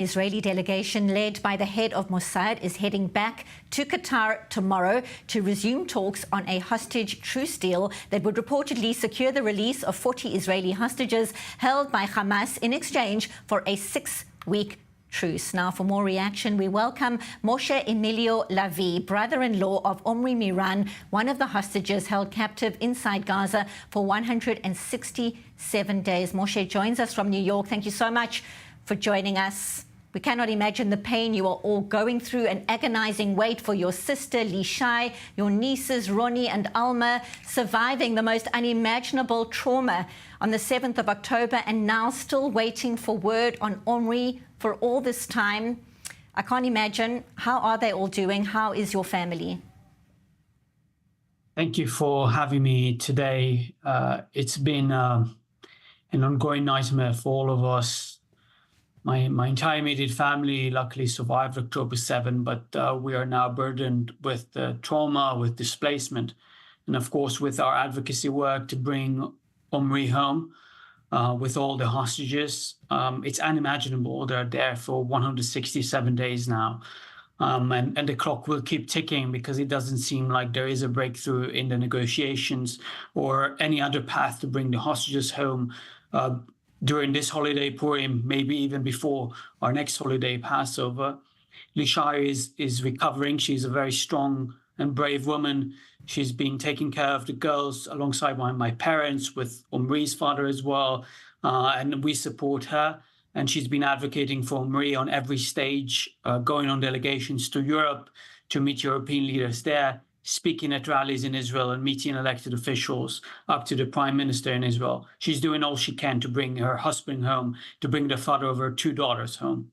Israeli delegation led by the head of Mossad is heading back to Qatar tomorrow to resume talks on a hostage truce deal that would reportedly secure the release of 40 Israeli hostages held by Hamas in exchange for a 6-week truce. Now, for more reaction, we welcome Moshe Emilio Lavi, brother-in-law of Omri Miran, one of the hostages held captive inside Gaza for 167 days. Moshe joins us from New York. Thank you so much for joining us. We cannot imagine the pain you are all going through, an agonizing wait for your sister, Lishai, your nieces, Roni and Alma, surviving the most unimaginable trauma on the 7th of October, and now still waiting for word on Omri for all this time. I can't imagine. How are they all doing? How is your family? Thank you for having me today. It's been an ongoing nightmare for all of us. My entire immediate family luckily survived October 7, but we are now burdened with trauma, with displacement, and of course with our advocacy work to bring Omri home with all the hostages. It's unimaginable. They're there for 167 days now. And the clock will keep ticking because it doesn't seem like there is a breakthrough in the negotiations or any other path to bring the hostages home during this holiday, Purim, maybe even before our next holiday, Passover. Lishai is recovering. She's a very strong and brave woman. She's been taking care of the girls alongside my parents, with Omri's father as well, and we support her. And she's been advocating for Omri on every stage, going on delegations to Europe to meet European leaders there, speaking at rallies in Israel and meeting elected officials, up to the prime minister in Israel. She's doing all she can to bring her husband home, to bring the father of her 2 daughters home.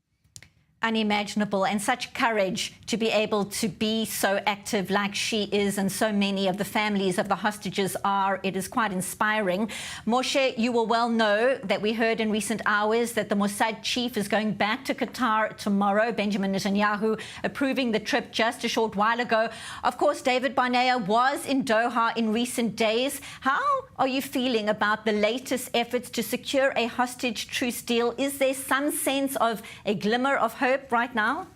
Unimaginable, and such courage to be able to be so active like she is, and so many of the families of the hostages are. It is quite inspiring. Moshe, you will well know that we heard in recent hours that the Mossad Chief is going back to Qatar tomorrow. Benjamin Netanyahu approving the trip just a short while ago. Of course, David Barnea was in Doha in recent days. How are you feeling about the latest efforts to secure a hostage truce deal? Is there some sense of a glimmer of hope right now?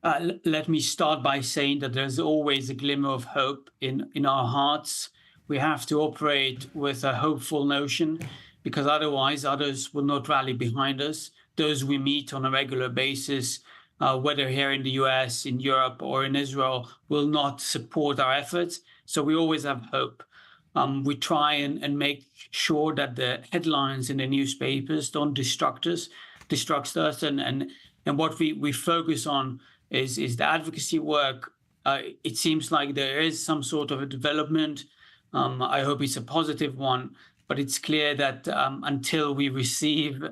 Let me start by saying that there's always a glimmer of hope in our hearts. We have to operate with a hopeful notion, because otherwise others will not rally behind us. Those we meet on a regular basis, whether here in the US, in Europe, or in Israel, will not support our efforts. So we always have hope. We try and make sure that the headlines in the newspapers don't distract us, and what we focus on is the advocacy work. It seems like there is some sort of a development. I hope it's a positive one, but it's clear that until we receive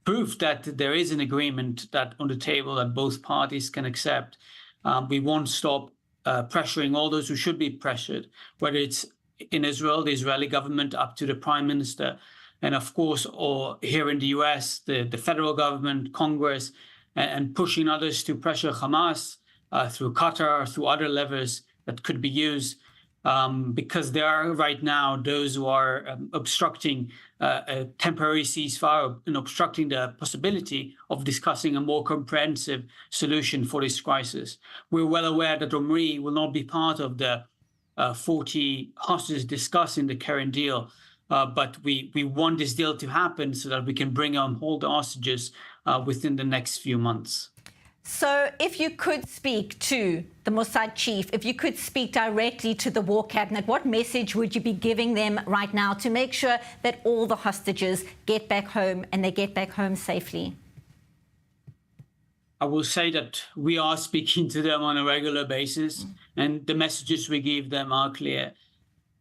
proof that there is an agreement that on the table that both parties can accept, we won't stop pressuring all those who should be pressured, whether it's in Israel, the Israeli government, up to the prime minister, and of course, or here in the US, the federal government, Congress, and pushing others to pressure Hamas through Qatar, through other levers that could be used, because there are right now those who are obstructing a temporary ceasefire and obstructing the possibility of discussing a more comprehensive solution for this crisis. We're well aware that Omri will not be part of the 40 hostages discussed in the current deal. But we want this deal to happen so that we can bring home all the hostages within the next few months. So if you could speak to the Mossad Chief, if you could speak directly to the War Cabinet, what message would you be giving them right now to make sure that all the hostages get back home and they get back home safely? I will say that we are speaking to them on a regular basis, and the messages we give them are clear.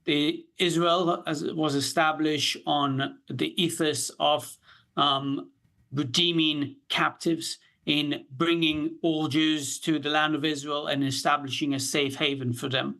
Israel was established on the ethos of redeeming captives, in bringing all Jews to the land of Israel and establishing a safe haven for them.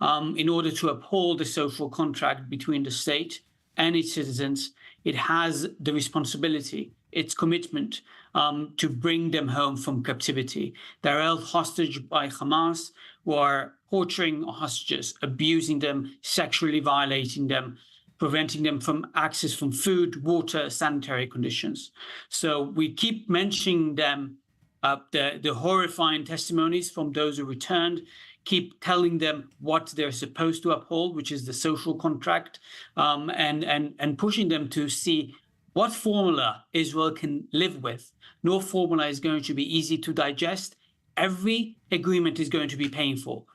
In order to uphold the social contract between the state and its citizens, it has the responsibility, its commitment, to bring them home from captivity. They're held hostage by Hamas, who are torturing hostages, abusing them, sexually violating them, preventing them from access from food, water, sanitary conditions. So we keep mentioning them, the horrifying testimonies from those who returned, keep telling them what they're supposed to uphold, which is the social contract, and pushing them to see what formula Israel can live with. No formula is going to be easy to digest. Every agreement is going to be painful,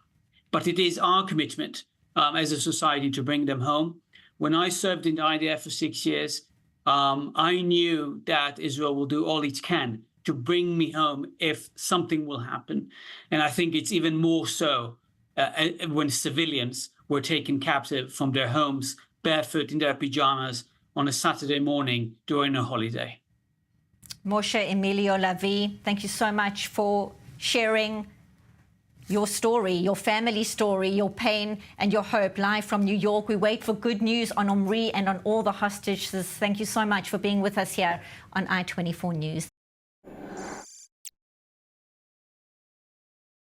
but it is our commitment as a society to bring them home. When I served in the IDF for 6 years, I knew that Israel will do all it can to bring me home if something will happen. And I think it's even more so when civilians were taken captive from their homes, barefoot in their pajamas on a Saturday morning during a holiday. Moshe Emilio Lavi, thank you so much for sharing your story, your family story, your pain and your hope live from New York. We wait for good news on Omri and on all the hostages. Thank you so much for being with us here on I-24 News.